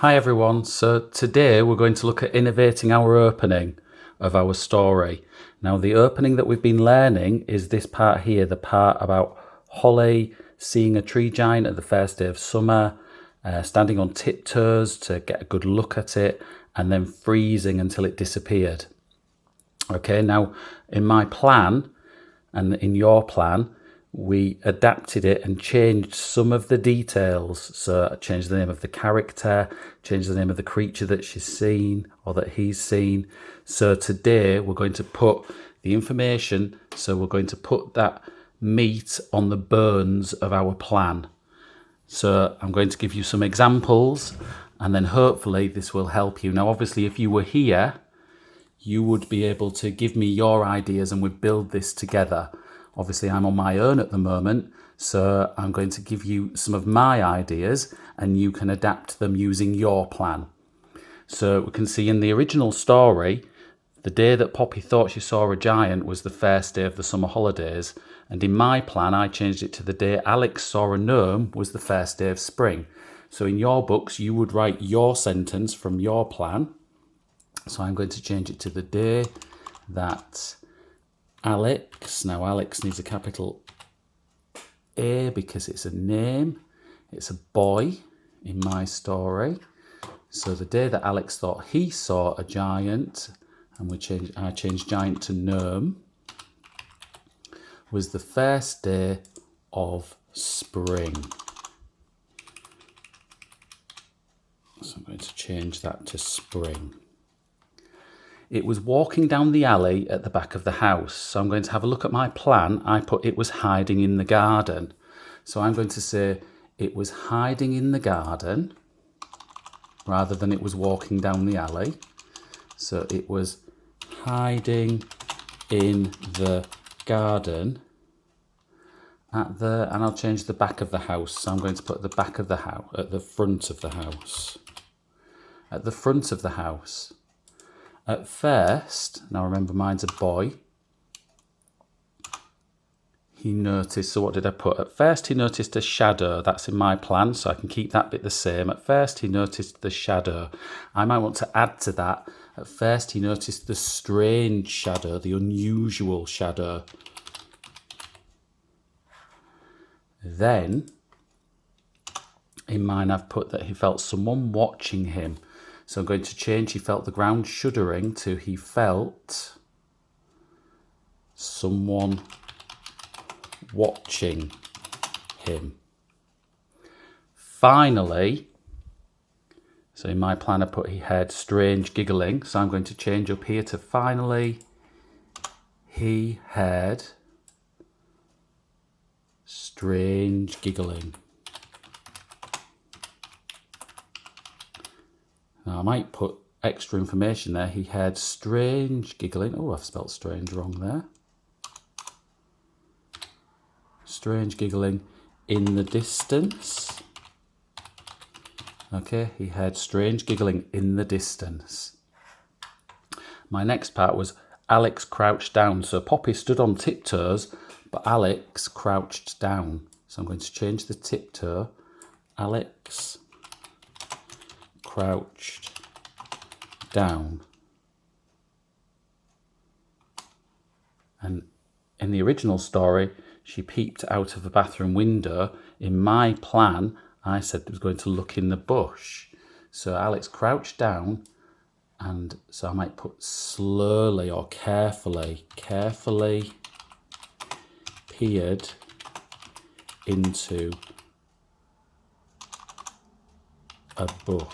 Hi everyone, so today we're going to look at innovating our opening of our story. Now the opening that we've been learning is this part here, the part about Holly seeing a tree giant at the first day of summer, standing on tiptoes to get a good look at it, and then freezing until it disappeared. Okay, now in my plan and in your plan, we adapted it and changed some of the details. So I changed the name of the character, changed the name of the creature that she's seen or that he's seen. So today we're going to put the information, so we're going to put that meat on the bones of our plan. So I'm going to give you some examples and then hopefully this will help you. Now obviously if you were here, you would be able to give me your ideas and we'd build this together. Obviously, I'm on my own at the moment, so I'm going to give you some of my ideas and you can adapt them using your plan. So we can see in the original story, the day that Poppy thought she saw a giant was the first day of the summer holidays. And in my plan, I changed it to the day Alex saw a gnome was the first day of spring. So in your books, you would write your sentence from your plan. So I'm going to change it to the day that Alex, now Alex needs a capital A because it's a name, it's a boy in my story. So the day that Alex thought he saw a giant, and I changed giant to gnome, was the first day of spring. So I'm going to change that to spring. It was walking down the alley at the back of the house. So I'm going to have a look at my plan. I put it was hiding in the garden. So I'm going to say it was hiding in the garden rather than it was walking down the alley. So it was hiding in the garden and I'll change the back of the house. So I'm going to put the back of the house at the front of the house. At the front of the house. At first, now remember mine's a boy, he noticed, so what did I put? At first he noticed a shadow, that's in my plan, so I can keep that bit the same. At first he noticed the shadow. I might want to add to that, at first he noticed the strange shadow, the unusual shadow. Then, in mine I've put that he felt someone watching him. So I'm going to change he felt the ground shuddering to he felt someone watching him. Finally, so in my plan I put he heard strange giggling. So I'm going to change up here to finally he heard strange giggling. Now I might put extra information there. He heard strange giggling. Oh, I've spelt strange wrong there. Strange giggling in the distance. Okay, he heard strange giggling in the distance. My next part was Alex crouched down. So Poppy stood on tiptoes, but Alex crouched down. So I'm going to change the tiptoe. Alex crouched down. And in the original story, she peeped out of the bathroom window. In my plan, I said it was going to look in the bush. So Alex crouched down, and so I might put slowly or carefully peered into a bush.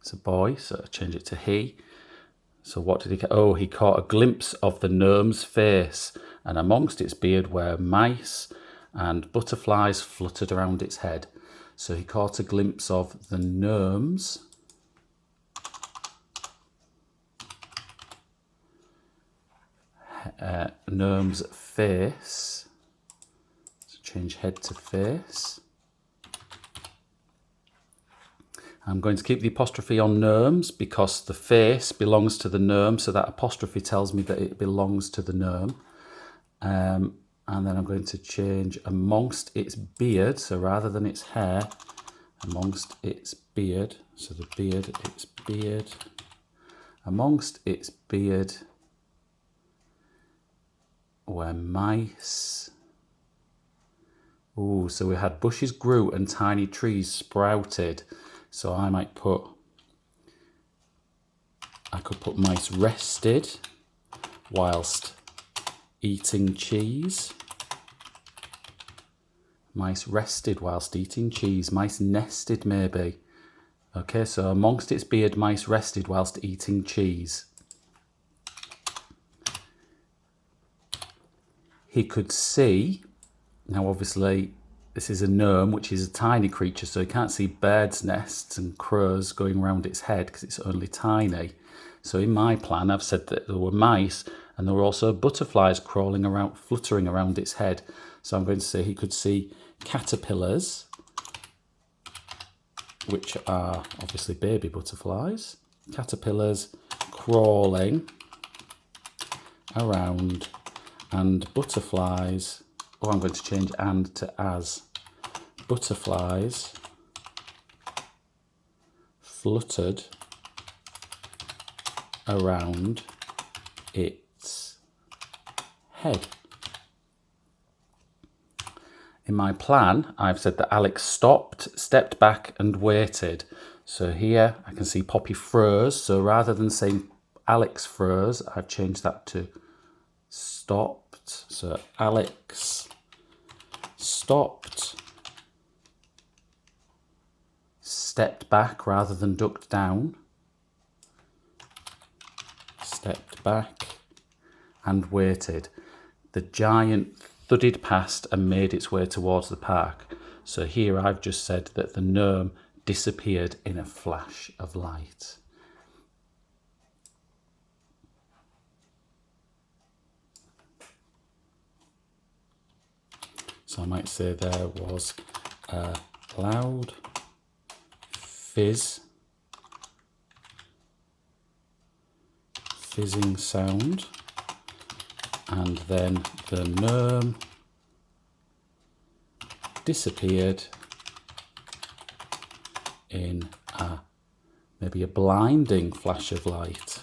It's a boy, so I change it to he. So what did he get? Oh, he caught a glimpse of the gnome's face, and amongst its beard were mice and butterflies fluttered around its head. So he caught a glimpse of the gnome's face. So change head to face. I'm going to keep the apostrophe on gnomes because the face belongs to the gnome, so that apostrophe tells me that it belongs to the gnome. And then I'm going to change amongst its beard. So rather than its hair, amongst its beard. So the beard, its beard. Amongst its beard were mice. Ooh, so we had bushes grew and tiny trees sprouted. So I could put mice rested whilst eating cheese. Mice rested whilst eating cheese. Mice nested maybe. Okay, so amongst its beard, mice rested whilst eating cheese. He could see, now obviously this is a gnome, which is a tiny creature, so he can't see birds' nests and crows going around its head because it's only tiny. So in my plan, I've said that there were mice and there were also butterflies crawling around, fluttering around its head. So I'm going to say he could see caterpillars, which are obviously baby butterflies. Caterpillars crawling around and butterflies. Oh, I'm going to change and to as. Butterflies fluttered around its head. In my plan, I've said that Alex stopped, stepped back and waited. So here I can see Poppy froze. So rather than saying Alex froze, I've changed that to stopped. So Alex stopped, stepped back rather than ducked down. Stepped back and waited. The giant thudded past and made its way towards the park. So here I've just said that the gnome disappeared in a flash of light. So I might say there was a loud fizzing sound, and then the gnome disappeared in maybe a blinding flash of light.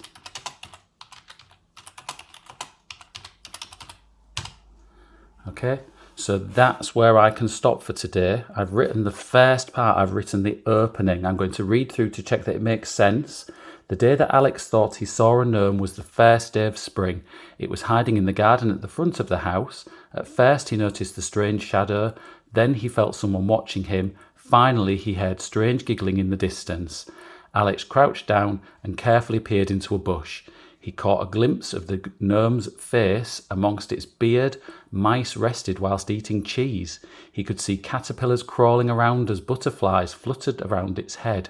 Okay, so that's where I can stop for today. I've written the first part, I've written the opening. I'm going to read through to check that it makes sense. The day that Alex thought he saw a gnome was the first day of spring. It was hiding in the garden at the front of the house. At first he noticed the strange shadow, then he felt someone watching him. Finally he heard strange giggling in the distance. Alex crouched down and carefully peered into a bush. He caught a glimpse of the gnome's face amongst its beard. Mice rested whilst eating cheese. He could see caterpillars crawling around as butterflies fluttered around its head.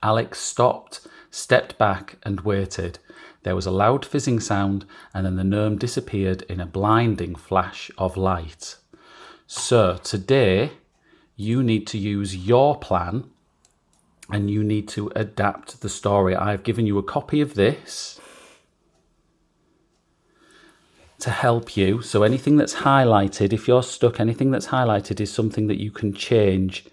Alex stopped, stepped back and waited. There was a loud fizzing sound and then the gnome disappeared in a blinding flash of light. So today you need to use your plan and you need to adapt the story. I've given you a copy of this to help you. So anything that's highlighted, if you're stuck, anything that's highlighted is something that you can change,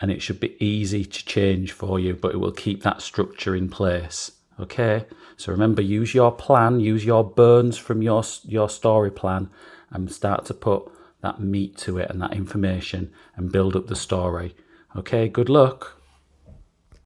and it should be easy to change for you, but it will keep that structure in place. Okay, so remember, use your plan, use your bones from your story plan and start to put that meat to it and that information and build up the story. Okay, good luck.